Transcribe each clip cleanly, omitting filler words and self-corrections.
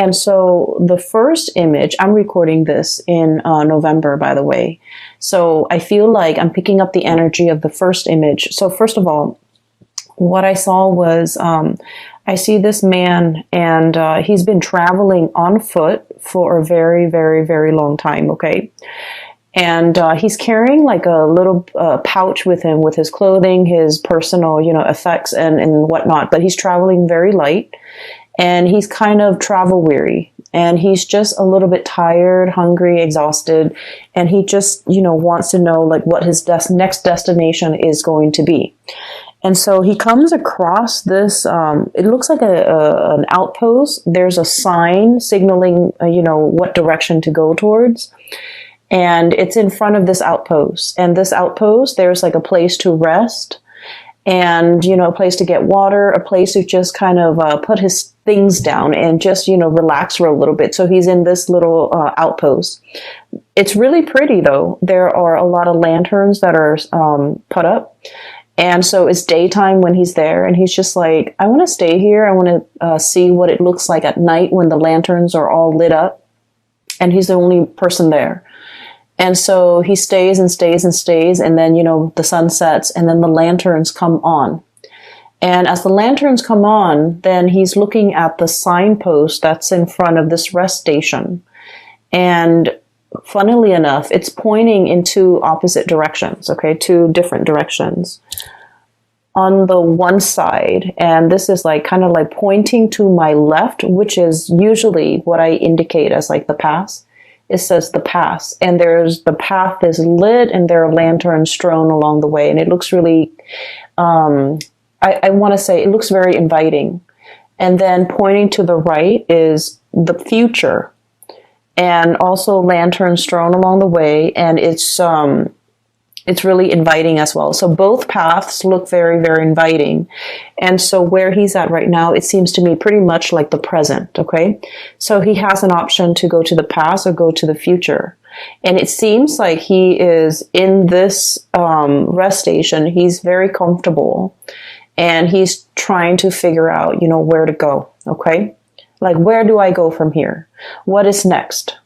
And so the first image, I'm recording this in November, by the way. So I feel like I'm picking up the energy of the first image. So first of all, what I saw was, I see this man, and he's been traveling on foot for a very, very, very long time, okay? And he's carrying like a little pouch with him with his clothing, his personal, effects and whatnot. But he's traveling very light, and he's kind of travel weary. And he's just a little bit tired, hungry, exhausted. And he just, wants to know like what his next destination is going to be. And so he comes across this, it looks like an outpost. There's a sign signaling, what direction to go towards. And it's in front of this outpost. And this outpost, there's like a place to rest and, a place to get water, a place to just kind of put his things down and just, relax for a little bit. So he's in this little outpost. It's really pretty, though. There are a lot of lanterns that are put up. And so it's daytime when he's there, and he's just like, I want to stay here. I want to see what it looks like at night when the lanterns are all lit up. And he's the only person there. And so he stays and stays and stays, and then, the sun sets, and then the lanterns come on. And as the lanterns come on, then he's looking at the signpost that's in front of this rest station. And funnily enough, it's pointing in two opposite directions, okay, two different directions. On the one side, and this is like kind of like pointing to my left, which is usually what I indicate as like the path. It says the path, and the path is lit, and there are lanterns strewn along the way, and it looks really, I want to say it looks very inviting. And then pointing to the right is the future, and also lanterns strewn along the way, and it's really inviting as well. So both paths look very, very inviting. And so where he's at right now, it seems to me pretty much like the present, okay? So he has an option to go to the past or go to the future. And it seems like he is in this rest station. He's very comfortable, and he's trying to figure out, where to go, okay? Like, where do I go from here? What is next?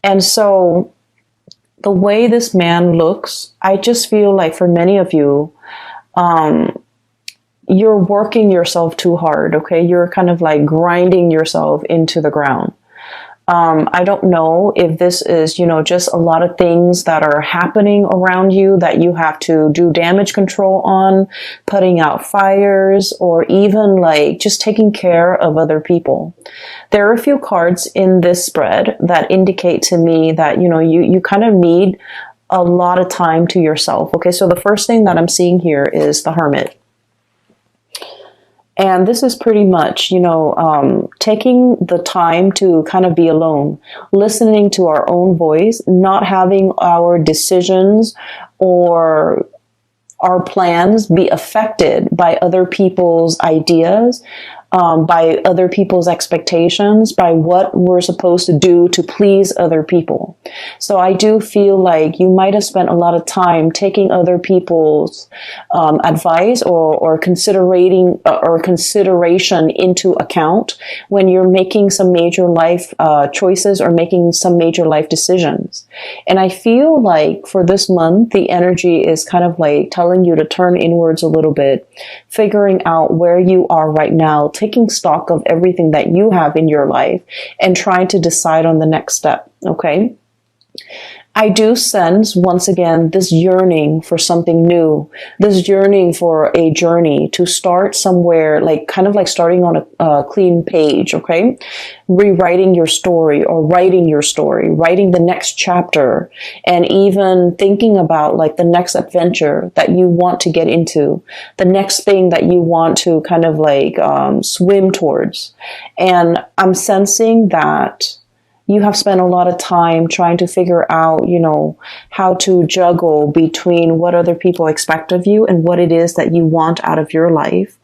And so the way this man looks, I just feel like for many of you, you're working yourself too hard, okay? You're kind of like grinding yourself into the ground. I don't know if this is, just a lot of things that are happening around you that you have to do damage control on, putting out fires, or even like just taking care of other people. There are a few cards in this spread that indicate to me that, you kind of need a lot of time to yourself. Okay, so the first thing that I'm seeing here is the Hermit. And this is pretty much, taking the time to kind of be alone, listening to our own voice, not having our decisions or our plans be affected by other people's ideas, by other people's expectations, by what we're supposed to do to please other people. So I do feel like you might have spent a lot of time taking other people's advice or considering or consideration into account when you're making some major life choices or making some major life decisions. And I feel like for this month, the energy is kind of like telling you to turn inwards a little bit, figuring out where you are right now, taking stock of everything that you have in your life and trying to decide on the next step, okay? I do sense, once again, this yearning for something new, this yearning for a journey to start somewhere, like kind of like starting on a clean page, okay? Rewriting your story or writing your story, writing the next chapter, and even thinking about like the next adventure that you want to get into, the next thing that you want to kind of like swim towards. And I'm sensing that you have spent a lot of time trying to figure out, how to juggle between what other people expect of you and what it is that you want out of your life.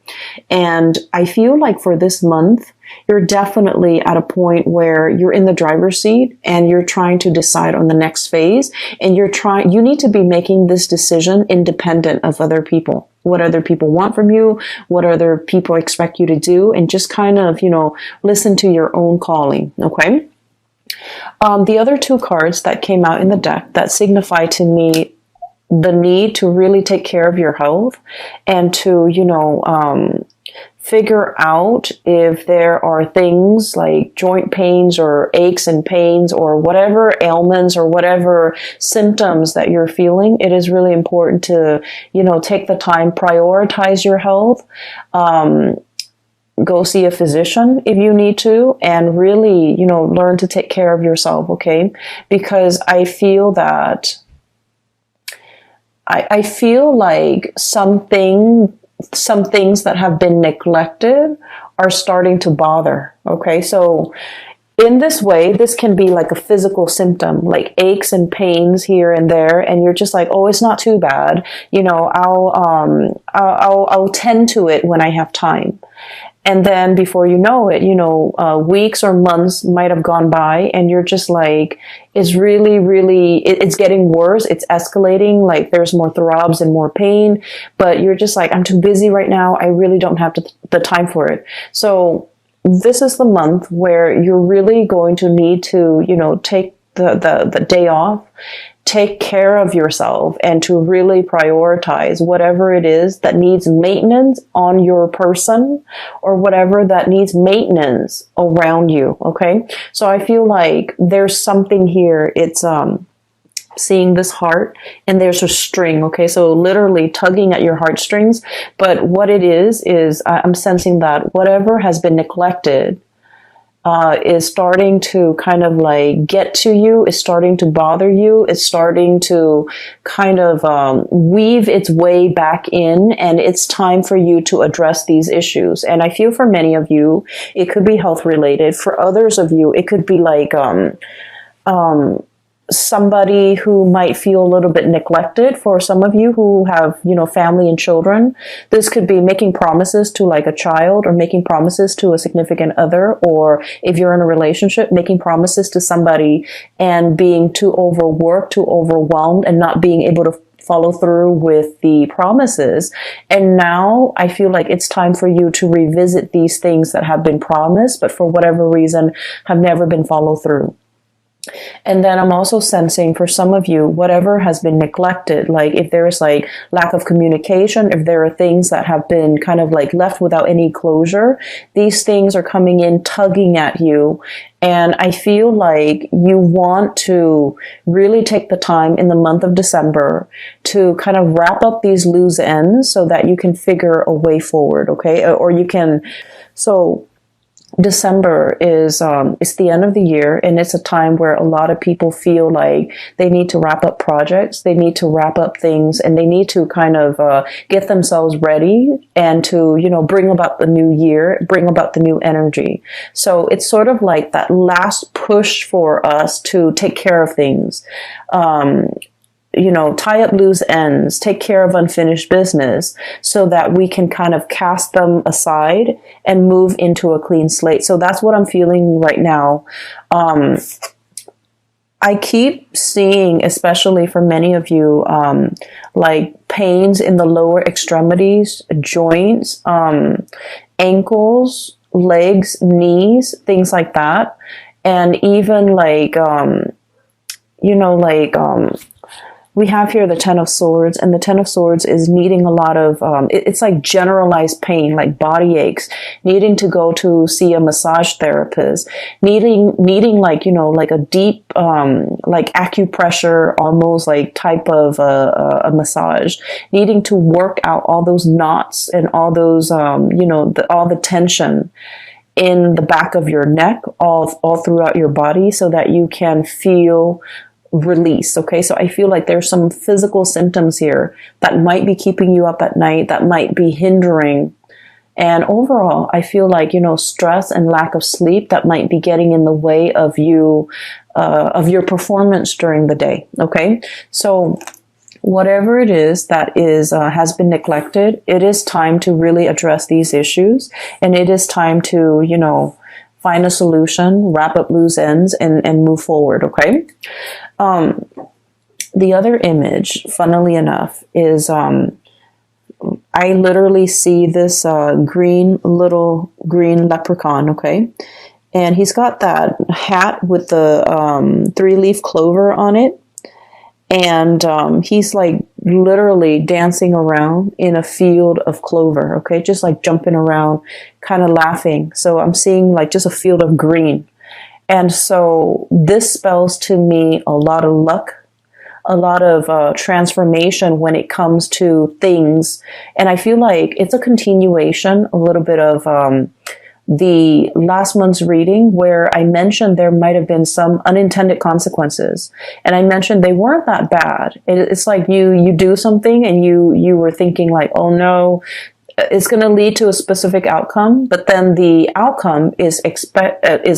And I feel like for this month, you're definitely at a point where you're in the driver's seat and you're trying to decide on the next phase. And you need to be making this decision independent of other people, what other people want from you, what other people expect you to do, and just kind of, listen to your own calling. Okay. The other two cards that came out in the deck that signify to me the need to really take care of your health and to, figure out if there are things like joint pains or aches and pains or whatever ailments or whatever symptoms that you're feeling. It is really important to, take the time, prioritize your health, go see a physician if you need to, and really, learn to take care of yourself, okay? Because I feel that I feel like some things that have been neglected are starting to bother. Okay. So in this way, this can be like a physical symptom, like aches and pains here and there. And you're just like, oh, it's not too bad. I'll tend to it when I have time. And then before you know it, weeks or months might have gone by and you're just like, it's really, really, it's getting worse. It's escalating. Like there's more throbs and more pain, but you're just like, I'm too busy right now. I really don't have the time for it. So this is the month where you're really going to need to, take the day off, take care of yourself, and to really prioritize whatever it is that needs maintenance on your person or whatever that needs maintenance around you. Okay. So I feel like there's something here. It's, seeing this heart and there's a string. Okay. So literally tugging at your heartstrings. But what it is I'm sensing that whatever has been neglected, is starting to kind of like get to you, is starting to bother you, is starting to kind of weave its way back in, and it's time for you to address these issues. And I feel for many of you, it could be health related. For others of you, it could be like somebody who might feel a little bit neglected. For some of you who have, family and children, this could be making promises to like a child or making promises to a significant other, or if you're in a relationship, making promises to somebody and being too overworked, too overwhelmed, and not being able to follow through with the promises. And now I feel like it's time for you to revisit these things that have been promised, but for whatever reason have never been followed through. And then I'm also sensing for some of you, whatever has been neglected, like if there's like lack of communication, if there are things that have been kind of like left without any closure, these things are coming in, tugging at you. And I feel like you want to really take the time in the month of December to kind of wrap up these loose ends so that you can figure a way forward. Okay. Or you can, so December is it's the end of the year, and it's a time where a lot of people feel like they need to wrap up projects, they need to wrap up things, and they need to kind of get themselves ready and to, bring about the new year, bring about the new energy. So it's sort of like that last push for us to take care of things. Tie up loose ends, take care of unfinished business so that we can kind of cast them aside and move into a clean slate. So that's what I'm feeling right now. I keep seeing, especially for many of you, like pains in the lower extremities, joints, ankles, legs, knees, things like that. And even like, we have here the Ten of Swords, and the Ten of Swords is needing a lot of, it's like generalized pain, like body aches, needing to go to see a massage therapist, needing like, like a deep, like acupressure, almost like type of a massage, needing to work out all those knots and all those, all the tension in the back of your neck, all throughout your body, so that you can feel release. Okay. So I feel like there's some physical symptoms here that might be keeping you up at night, that might be hindering. And overall, I feel like, stress and lack of sleep that might be getting in the way of you, of your performance during the day. Okay. So whatever it is that is, has been neglected, it is time to really address these issues. And it is time to, find a solution, wrap up loose ends, and move forward, okay? The other image, funnily enough, is I literally see this little green leprechaun, okay? And he's got that hat with the 3-leaf clover on it. And he's like literally dancing around in a field of clover, okay? Just like jumping around, kind of laughing. So I'm seeing like just a field of green. And so this spells to me a lot of luck, a lot of transformation when it comes to things. And I feel like it's a continuation, a little bit of the last month's reading where I mentioned there might have been some unintended consequences. And I mentioned they weren't that bad. It's like you do something and you were thinking like, oh no, it's going to lead to a specific outcome. But then the outcome is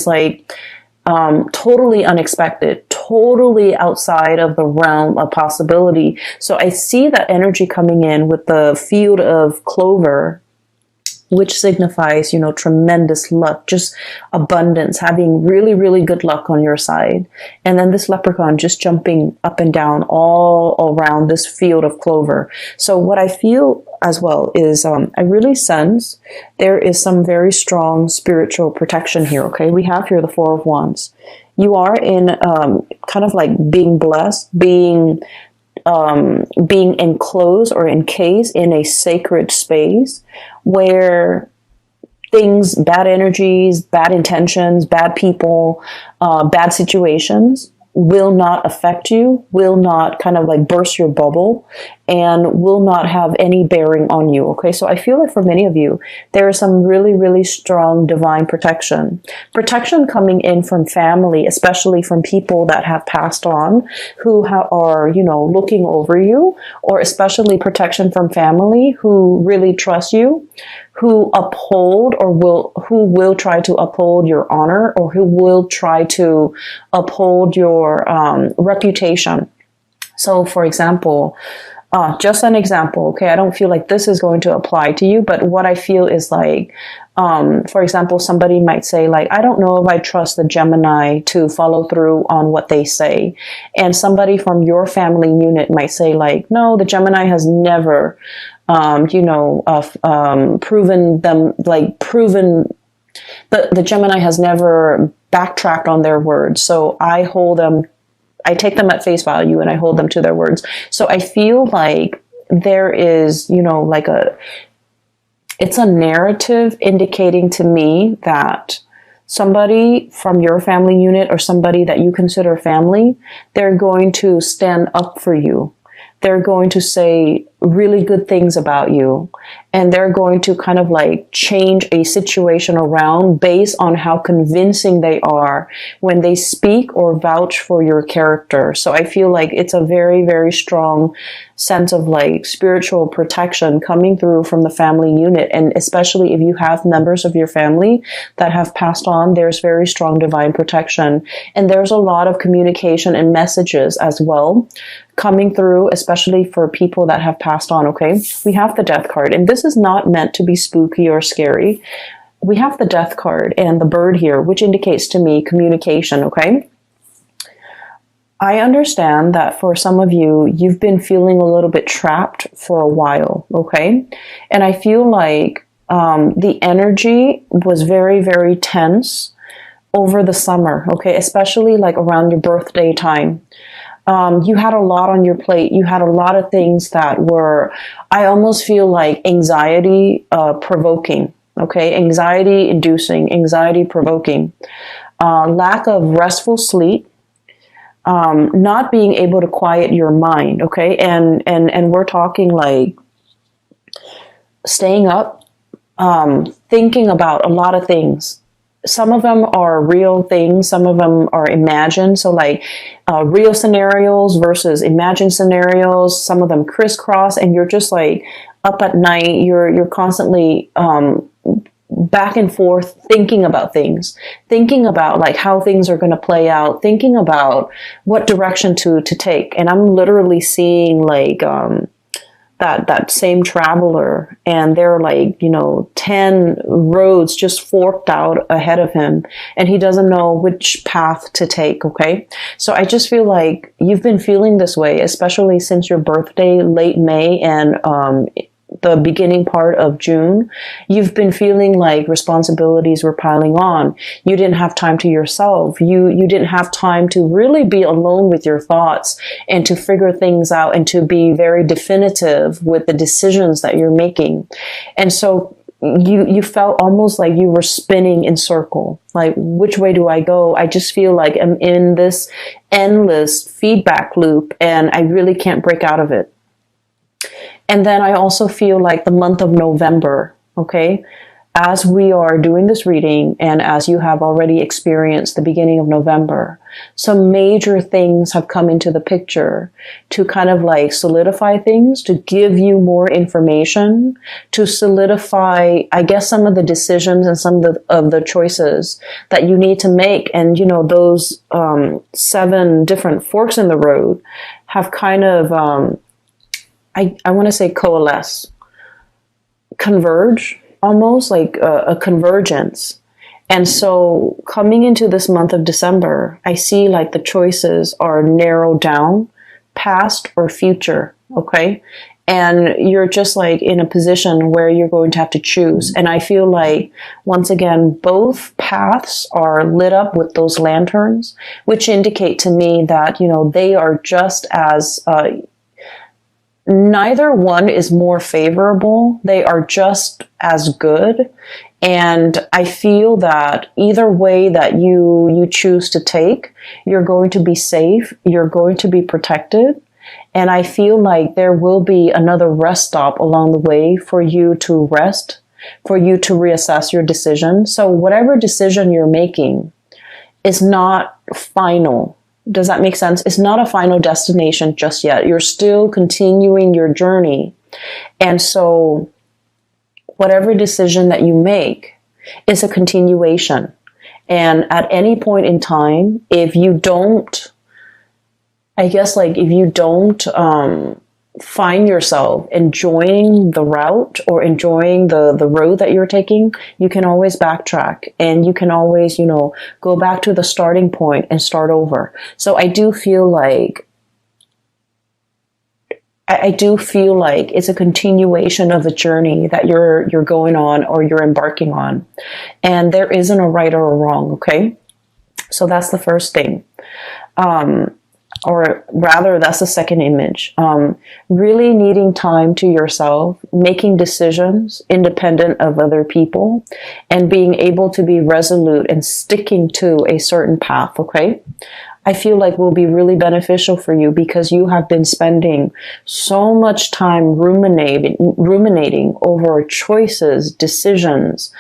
like totally unexpected, totally outside of the realm of possibility. So I see that energy coming in with the field of clover, which signifies, tremendous luck, just abundance, having really, really good luck on your side. And then this leprechaun just jumping up and down all around this field of clover. So what I feel as well is I really sense there is some very strong spiritual protection here, okay? We have here the Four of Wands. You are in kind of like being blessed, being enclosed or encased in a sacred space where things, bad energies, bad intentions, bad people, bad situations will not affect you, will not kind of like burst your bubble, and will not have any bearing on you. Okay, so I feel like for many of you, there is some really, really strong divine protection. Protection coming in from family, especially from people that have passed on, who are, looking over you, or especially protection from family who really trust you, who uphold who will try to uphold your honor, or who will try to uphold your reputation. So for example, just an example, okay, I don't feel like this is going to apply to you, but what I feel is like, for example, somebody might say like, I don't know if I trust the Gemini to follow through on what they say. And somebody from your family unit might say like, no, the Gemini has never, the Gemini has never backtracked on their words. So I take them at face value and I hold them to their words. So I feel like there is, it's a narrative indicating to me that somebody from your family unit or somebody that you consider family, they're going to stand up for you. They're going to say really good things about you, and they're going to kind of like change a situation around based on how convincing they are when they speak or vouch for your character. So I feel like it's a very, very strong sense of like spiritual protection coming through from the family unit. And especially if you have members of your family that have passed on, there's very strong divine protection. And there's a lot of communication and messages as well coming through, especially for people that have passed on, okay? We have the Death card, and this is not meant to be spooky or scary. We have the Death card and the bird here, which indicates to me communication, okay? I understand that for some of you, you've been feeling a little bit trapped for a while, okay? And I feel like the energy was very, very tense over the summer, okay? Especially like around your birthday time. You had a lot on your plate. You had a lot of things that were, I almost feel like anxiety provoking, okay? Anxiety inducing, anxiety provoking. Lack of restful sleep. Not being able to quiet your mind, okay? And we're talking like staying up, thinking about a lot of things. Some of them are real things. Some of them are imagined. So like real scenarios versus imagined scenarios. Some of them crisscross, and you're just like up at night. You're constantly back and forth thinking about things, thinking about like how things are going to play out, thinking about what direction to take. And I'm literally seeing like that same traveler, and there are like, 10 roads just forked out ahead of him, and he doesn't know which path to take. Okay. So I just feel like you've been feeling this way, especially since your birthday, late May, and the beginning part of June. You've been feeling like responsibilities were piling on. You didn't have time to yourself. You didn't have time to really be alone with your thoughts and to figure things out and to be very definitive with the decisions that you're making. And so you felt almost like you were spinning in circle. Like, which way do I go? I just feel like I'm in this endless feedback loop and I really can't break out of it. And then I also feel like the month of November, okay, as we are doing this reading and as you have already experienced the beginning of November, some major things have come into the picture to kind of like solidify things, to give you more information, to solidify, I guess, some of the decisions and some of the choices that you need to make. And, those 7 different forks in the road have kind of, I want to say coalesce, converge, almost like a convergence. And so coming into this month of December, I see like the choices are narrowed down, past or future, okay? And you're just like in a position where you're going to have to choose. And I feel like, once again, both paths are lit up with those lanterns, which indicate to me that, they are just as, neither one is more favorable. They are just as good. And I feel that either way that you choose to take, you're going to be safe. You're going to be protected. And I feel like there will be another rest stop along the way for you to rest, for you to reassess your decision. So whatever decision you're making is not final. Does that make sense? It's not a final destination just yet. You're still continuing your journey. And so whatever decision that you make is a continuation. And at any point in time, if you don't, find yourself enjoying the route or enjoying the road that you're taking, you can always backtrack and you can always, go back to the starting point and start over. So I do feel like it's a continuation of a journey that you're going on or you're embarking on. And there isn't a right or a wrong, okay? So that's the first thing. Or rather, that's the second image. Really needing time to yourself, making decisions independent of other people, and being able to be resolute and sticking to a certain path, okay? I feel like will be really beneficial for you because you have been spending so much time ruminating over choices, decisions,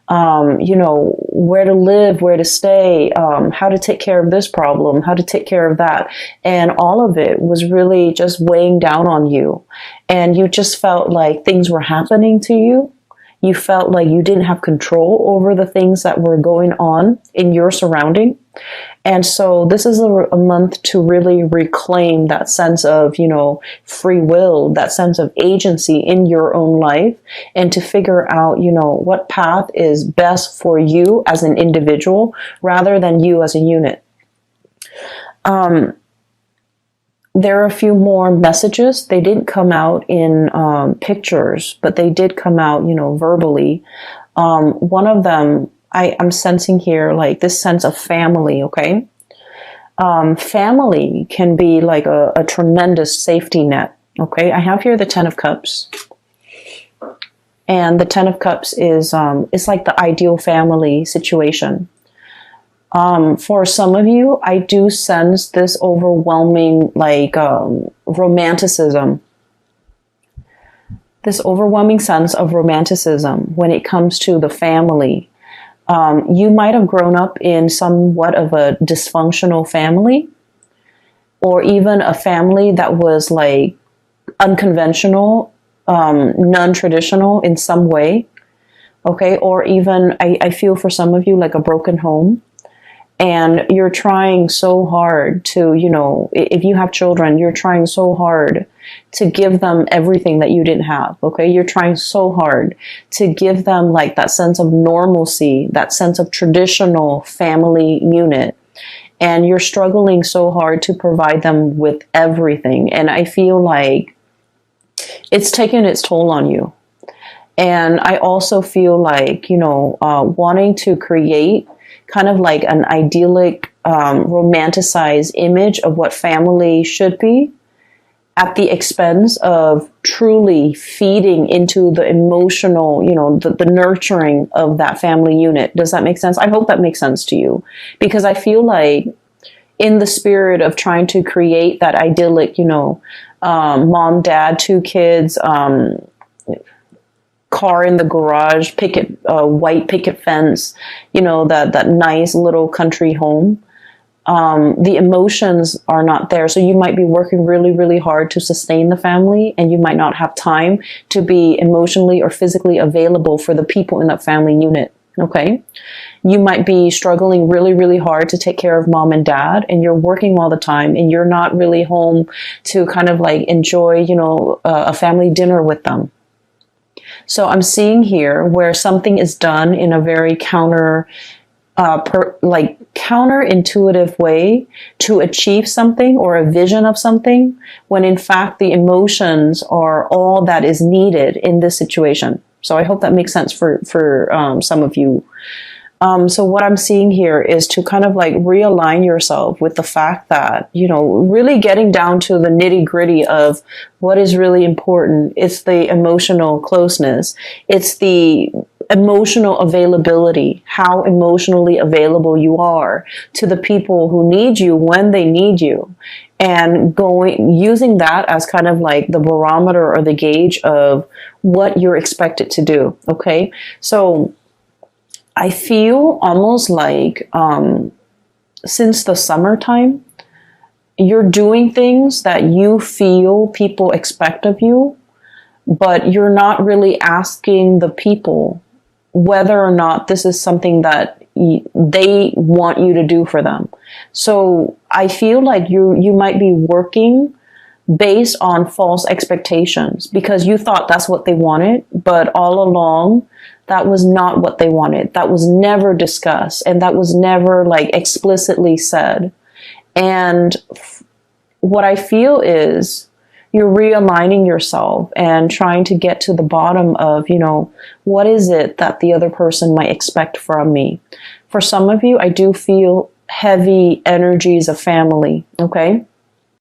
where to live, where to stay, how to take care of this problem, how to take care of that. And all of it was really just weighing down on you. And you just felt like things were happening to you. You felt like you didn't have control over the things that were going on in your surrounding. And so this is a month to really reclaim that sense of, free will, that sense of agency in your own life, and to figure out, what path is best for you as an individual rather than you as a unit. There are a few more messages. They didn't come out in pictures, but they did come out, verbally. One of them, I'm sensing here, like this sense of family, okay? Family can be like a tremendous safety net, okay? I have here the 10 of Cups. And the 10 of Cups is, it's like the ideal family situation. For some of you, I do sense this overwhelming, romanticism. This overwhelming sense of romanticism when it comes to the family. You might have grown up in somewhat of a dysfunctional family, or even a family that was like unconventional, non-traditional in some way. Okay. Or even I feel for some of you like a broken home. And you're trying so hard to, if you have children, you're trying so hard to give them everything that you didn't have. Okay. You're trying so hard to give them like that sense of normalcy, that sense of traditional family unit. And you're struggling so hard to provide them with everything. And I feel like it's taken its toll on you. And I also feel like, wanting to create kind of like an idyllic, romanticized image of what family should be at the expense of truly feeding into the emotional, the nurturing of that family unit. Does that make sense? I hope that makes sense to you, because I feel like in the spirit of trying to create that idyllic, mom, dad, 2 kids, car in the garage, white picket fence, that nice little country home. The emotions are not there. So you might be working really, really hard to sustain the family, and you might not have time to be emotionally or physically available for the people in that family unit. Okay. You might be struggling really, really hard to take care of mom and dad, and you're working all the time, and you're not really home to kind of like enjoy, a family dinner with them. So I'm seeing here where something is done in a very counterintuitive way to achieve something or a vision of something, when in fact the emotions are all that is needed in this situation. So I hope that makes sense for some of you. So what I'm seeing here is to kind of like realign yourself with the fact that, really getting down to the nitty gritty of what is really important. It's the emotional closeness. It's the emotional availability, how emotionally available you are to the people who need you when they need you. And using that as kind of like the barometer or the gauge of what you're expected to do. Okay. So I feel almost like since the summertime, you're doing things that you feel people expect of you, but you're not really asking the people whether or not this is something that they want you to do for them. So I feel like you might be working based on false expectations because you thought that's what they wanted, but all along, that was not what they wanted. That was never discussed, and that was never like explicitly said. And what I feel is you're realigning yourself and trying to get to the bottom of, what is it that the other person might expect from me? For some of you, I do feel heavy energies of family. Okay.